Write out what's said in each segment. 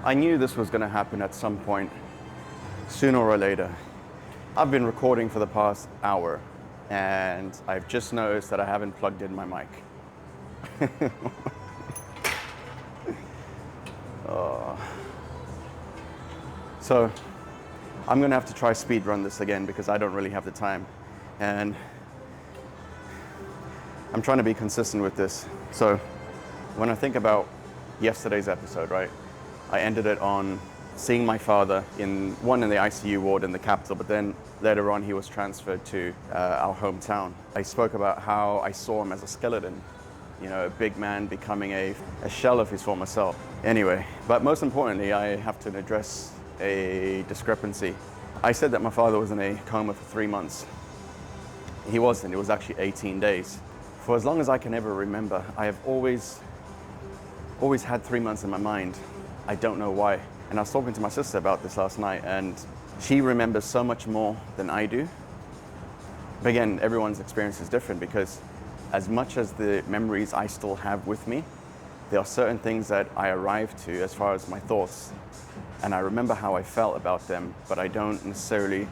I knew this was going to happen at some point, sooner or later. I've been recording for the past hour, and I've just noticed that I haven't plugged in my mic. So I'm going to have to try speed run this again because I don't really have the time. And I'm trying to be consistent with this. So when I think about yesterday's episode, right, I ended it on seeing my father in the ICU ward in the capital, but then later on he was transferred to our hometown. I spoke about how I saw him as a skeleton, you know, a big man becoming a shell of his former self. Anyway, but most importantly, I have to address a discrepancy. I said that my father was in a coma for 3 months. He wasn't, it was actually 18 days. For as long as I can ever remember, I have always had 3 months in my mind. I don't know why. And I was talking to my sister about this last night, and she remembers so much more than I do. But again, everyone's experience is different because as much as the memories I still have with me, there are certain things that I arrive to as far as my thoughts, and I remember how I felt about them, but I don't necessarily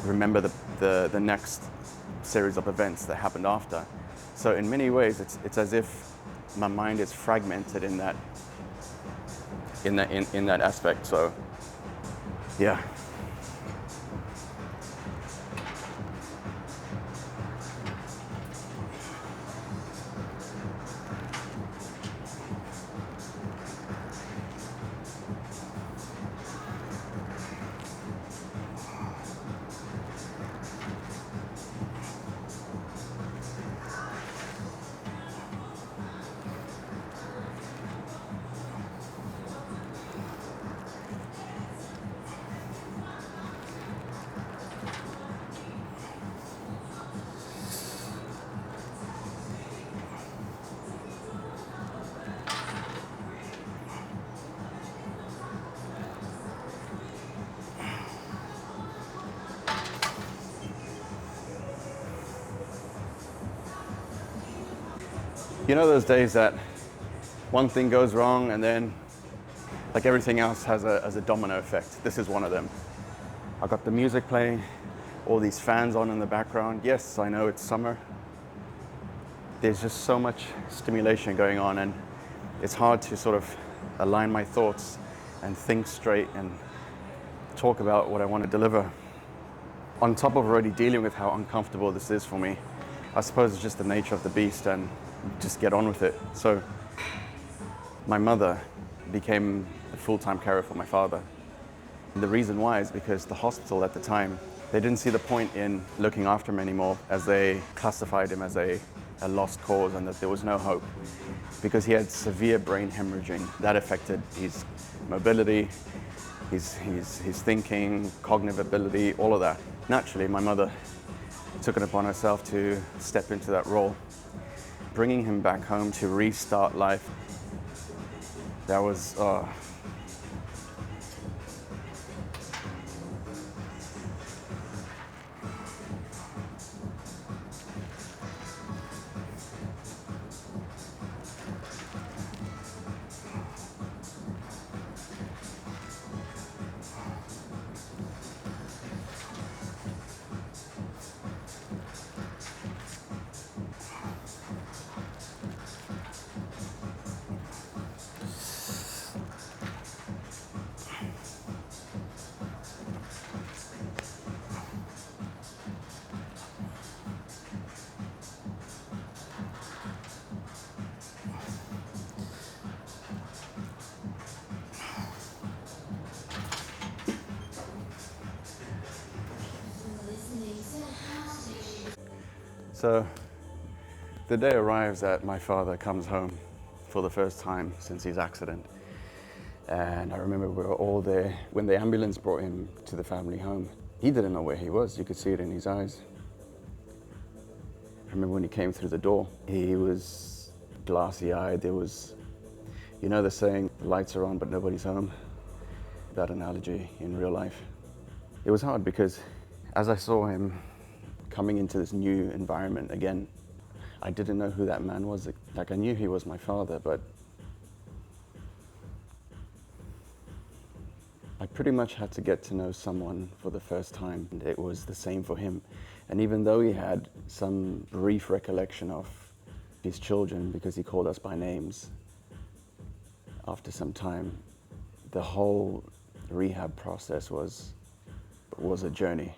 remember the next series of events that happened after. So in many ways, it's as if my mind is fragmented in that aspect. So yeah. You know those days that one thing goes wrong and then like everything else has a domino effect? This is one of them. I got the music playing, all these fans on in the background. Yes, I know it's summer. There's just so much stimulation going on, and it's hard to sort of align my thoughts and think straight and talk about what I want to deliver. On top of already dealing with how uncomfortable this is for me, I suppose it's just the nature of the beast and just get on with it. So my mother became the full-time carer for my father. And the reason why is because the hospital at the time, they didn't see the point in looking after him anymore, as they classified him as a lost cause and that there was no hope, because he had severe brain hemorrhaging that affected his mobility, his thinking, cognitive ability, all of that. Naturally, my mother took it upon herself to step into that role, bringing him back home to restart life. That was, so the day arrives that my father comes home for the first time since his accident. And I remember we were all there when the ambulance brought him to the family home. He didn't know where he was. You could see it in his eyes. I remember when he came through the door, he was glassy-eyed. There was, you know the saying, the lights are on but nobody's home? That analogy in real life. It was hard because as I saw him coming into this new environment again, I didn't know who that man was. Like, I knew he was my father, but I pretty much had to get to know someone for the first time, and it was the same for him. And even though he had some brief recollection of his children, because he called us by names, after some time, the whole rehab process was a journey.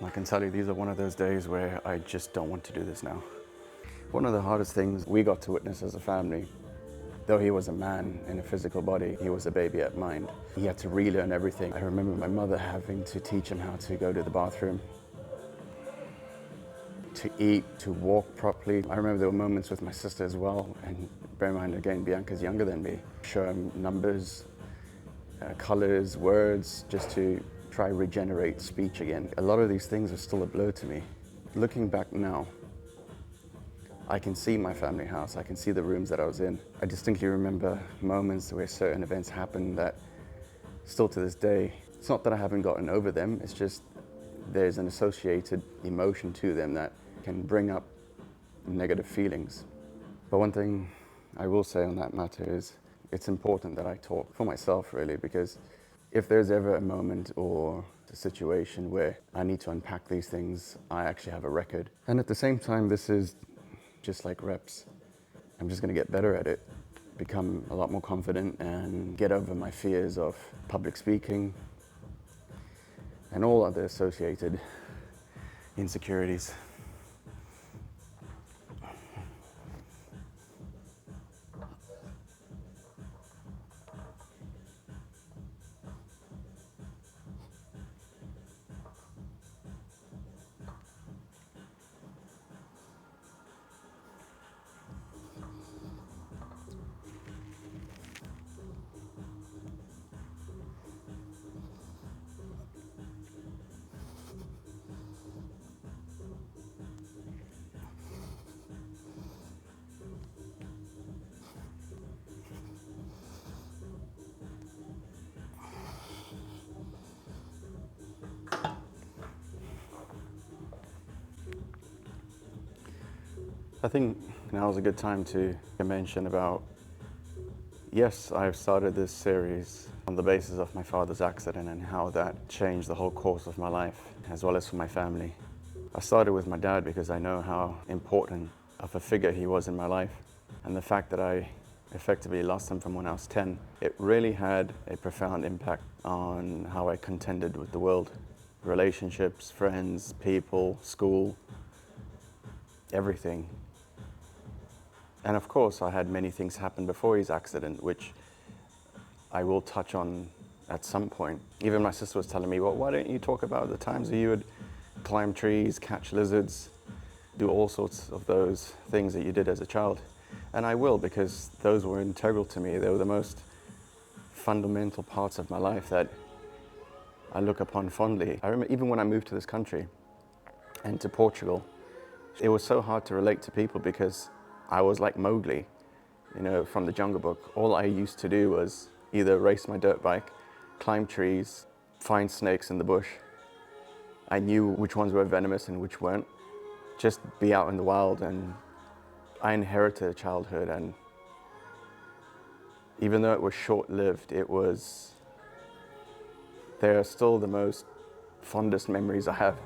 I can tell you, these are one of those days where I just don't want to do this now. One of the hardest things we got to witness as a family, though he was a man in a physical body, he was a baby at mind. He had to relearn everything. I remember my mother having to teach him how to go to the bathroom, to eat, to walk properly. I remember there were moments with my sister as well, and bear in mind, again, Bianca's younger than me. Show him numbers, colors, words, just to try regenerate speech again. A lot of these things are still a blur to me. Looking back now, I can see my family house. I can see the rooms that I was in. I distinctly remember moments where certain events happened that still to this day, it's not that I haven't gotten over them, it's just there's an associated emotion to them that can bring up negative feelings. But one thing I will say on that matter is it's important that I talk for myself, really, because if there's ever a moment or a situation where I need to unpack these things, I actually have a record. And at the same time, this is just like reps. I'm just going to get better at it, become a lot more confident, and get over my fears of public speaking and all other associated insecurities. I think now is a good time to mention about, yes, I've started this series on the basis of my father's accident and how that changed the whole course of my life, as well as for my family. I started with my dad because I know how important of a figure he was in my life. And the fact that I effectively lost him from when I was 10, it really had a profound impact on how I contended with the world. Relationships, friends, people, school, everything. And of course, I had many things happen before his accident, which I will touch on at some point. Even my sister was telling me, well, why don't you talk about the times that you would climb trees, catch lizards, do all sorts of those things that you did as a child. And I will, because those were integral to me. They were the most fundamental parts of my life that I look upon fondly. I remember even when I moved to this country and to Portugal, it was so hard to relate to people because I was like Mowgli, you know, from the Jungle Book. All I used to do was either race my dirt bike, climb trees, find snakes in the bush. I knew which ones were venomous and which weren't. Just be out in the wild, and I inherited a childhood, and even though it was short-lived, they are still the most fondest memories I have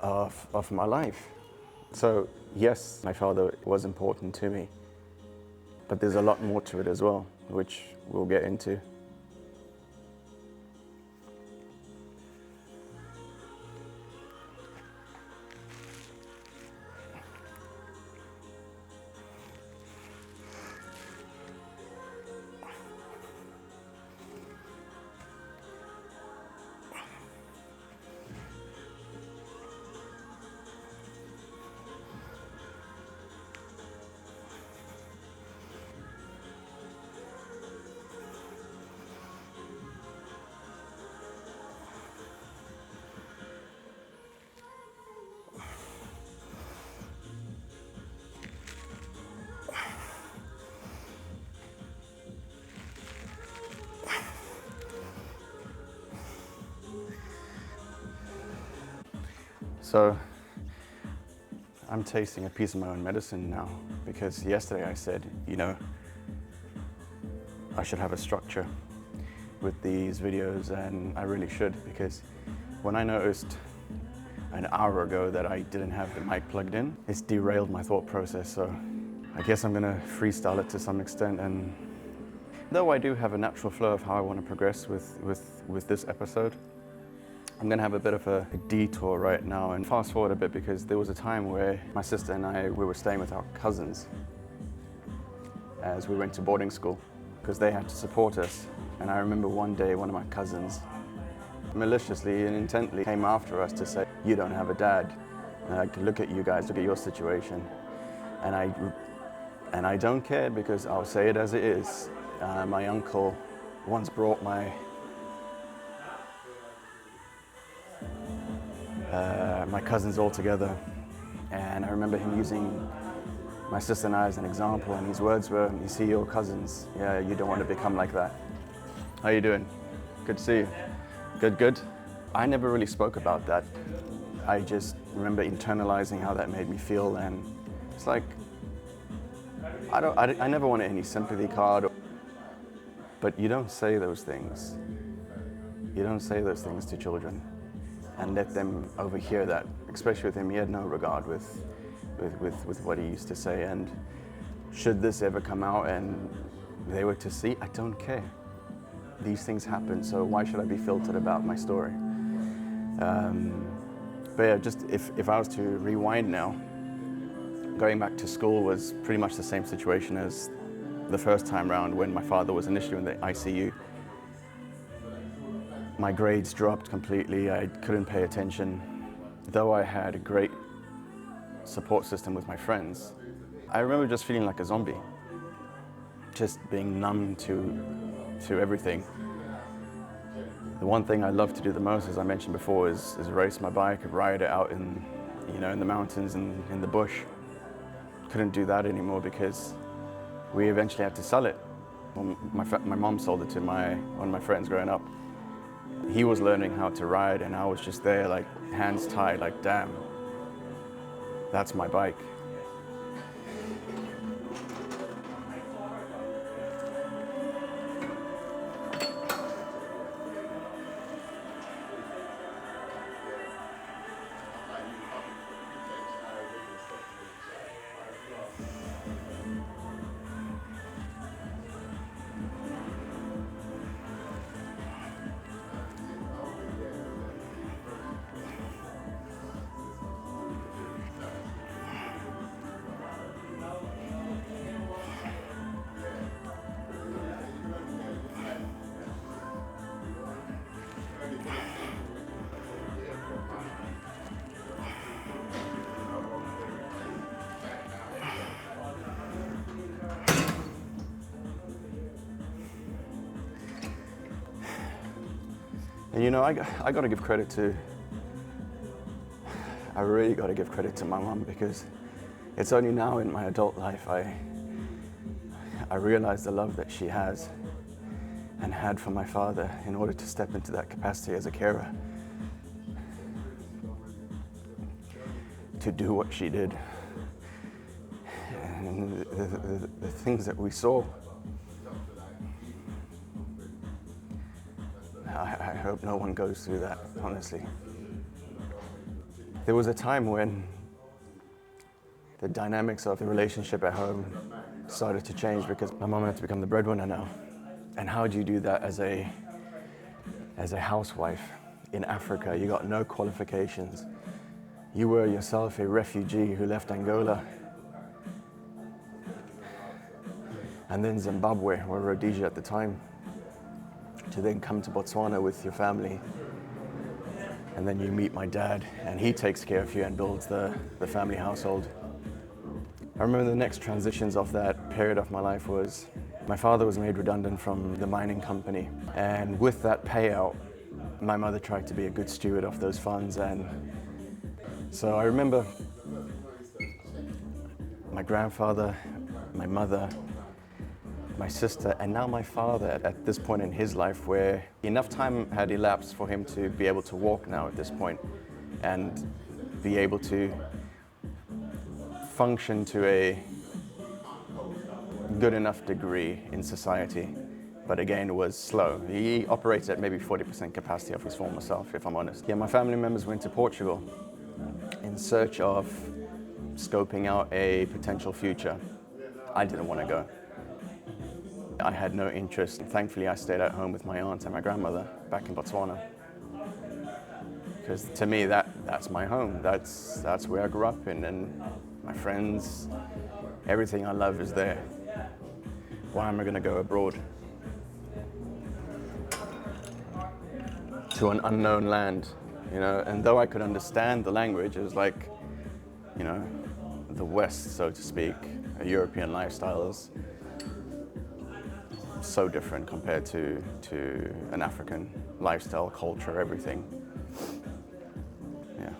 of my life. So yes, my father was important to me, but there's a lot more to it as well, which we'll get into. So I'm tasting a piece of my own medicine now, because yesterday I said, I should have a structure with these videos, and I really should, because when I noticed an hour ago that I didn't have the mic plugged in, it's derailed my thought process. So I guess I'm gonna freestyle it to some extent, and though I do have a natural flow of how I want to progress with this episode, I'm gonna have a bit of a detour right now and fast forward a bit, because there was a time where my sister and I, we were staying with our cousins as we went to boarding school, because they had to support us. And I remember one day one of my cousins maliciously and intently came after us to say, "You don't have a dad. Look at you guys, look at your situation." And I don't care, because I'll say it as it is. My uncle once brought my cousins all together, and I remember him using my sister and I as an example, and his words were, "You see your cousins, yeah, you don't want to become like that." How you doing? Good to see you. Good. I never really spoke about that. I just remember internalizing how that made me feel, and it's like, I never wanted any sympathy card, but you don't say those things. You don't say those things to children and let them overhear that. Especially with him, he had no regard with what he used to say. And should this ever come out and they were to see, I don't care. These things happen, so why should I be filtered about my story? But yeah, just if I was to rewind now, going back to school was pretty much the same situation as the first time round when my father was initially in the ICU. My grades dropped completely. I couldn't pay attention. Though I had a great support system with my friends, I remember just feeling like a zombie, just being numb to everything. The one thing I love to do the most, as I mentioned before, is race my bike and ride it out in the mountains and in the bush. Couldn't do that anymore because we eventually had to sell it. Well, my mom sold it to one of my friends growing up. He was learning how to ride, and I was just there, like hands tied, like, damn, that's my bike. And I got to give credit to, I really got to give credit to my mom, because it's only now in my adult life I realize the love that she has and had for my father in order to step into that capacity as a carer, to do what she did. And the things that we saw, I hope no one goes through that, honestly. There was a time when the dynamics of the relationship at home started to change, because my mom had to become the breadwinner now. And how do you do that as a housewife in Africa? You got no qualifications. You were yourself a refugee who left Angola and then Zimbabwe, or Rhodesia at the time, to then come to Botswana with your family. And then you meet my dad, and he takes care of you and builds the family household. I remember the next transitions of that period of my life was, my father was made redundant from the mining company. And with that payout, my mother tried to be a good steward of those funds. And so I remember my grandfather, my mother, my sister, and now my father at this point in his life, where enough time had elapsed for him to be able to walk now at this point. And be able to function to a good enough degree in society. But again, it was slow. He operated at maybe 40% capacity of his former self, if I'm honest. Yeah, my family members went to Portugal in search of scoping out a potential future. I didn't want to go. I had no interest. Thankfully, I stayed at home with my aunt and my grandmother back in Botswana. Because to me, that's my home. That's where I grew up in, and my friends, everything I love is there. Why am I going to go abroad to an unknown land? You know, and though I could understand the language, it was like, you know, the West, so to speak. A European lifestyle is so different compared to an African lifestyle, culture, everything. Yeah.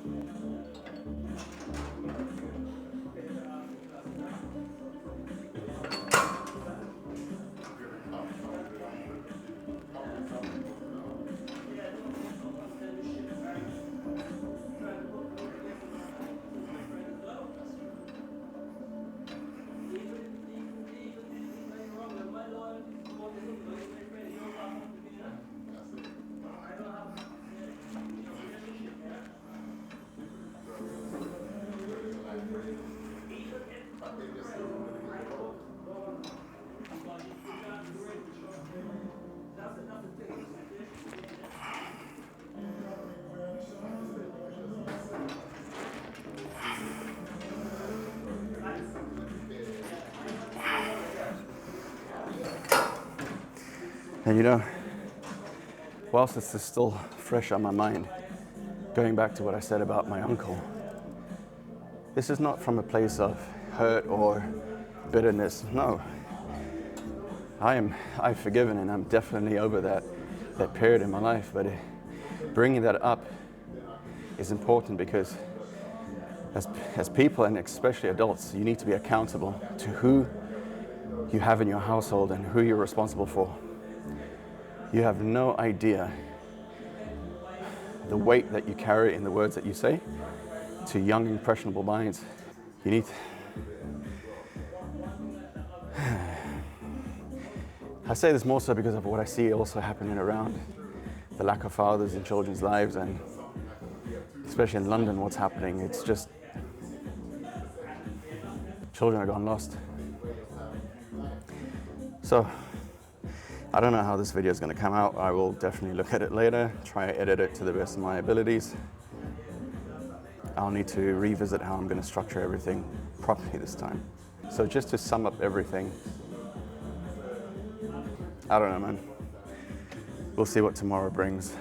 And you know, whilst this is still fresh on my mind, going back to what I said about my uncle, this is not from a place of hurt or bitterness. No, I've forgiven, and I'm definitely over that period in my life. But bringing that up is important because as people, and especially adults, you need to be accountable to who you have in your household and who you're responsible for. You have no idea the weight that you carry in the words that you say to young, impressionable minds. You need I say this more so because of what I see also happening around the lack of fathers in children's lives, and especially in London, what's happening. It's just children are gone lost. So I don't know how this video is going to come out. I will definitely look at it later, try to edit it to the best of my abilities. I'll need to revisit how I'm going to structure everything properly this time. So just to sum up everything, I don't know, man. We'll see what tomorrow brings.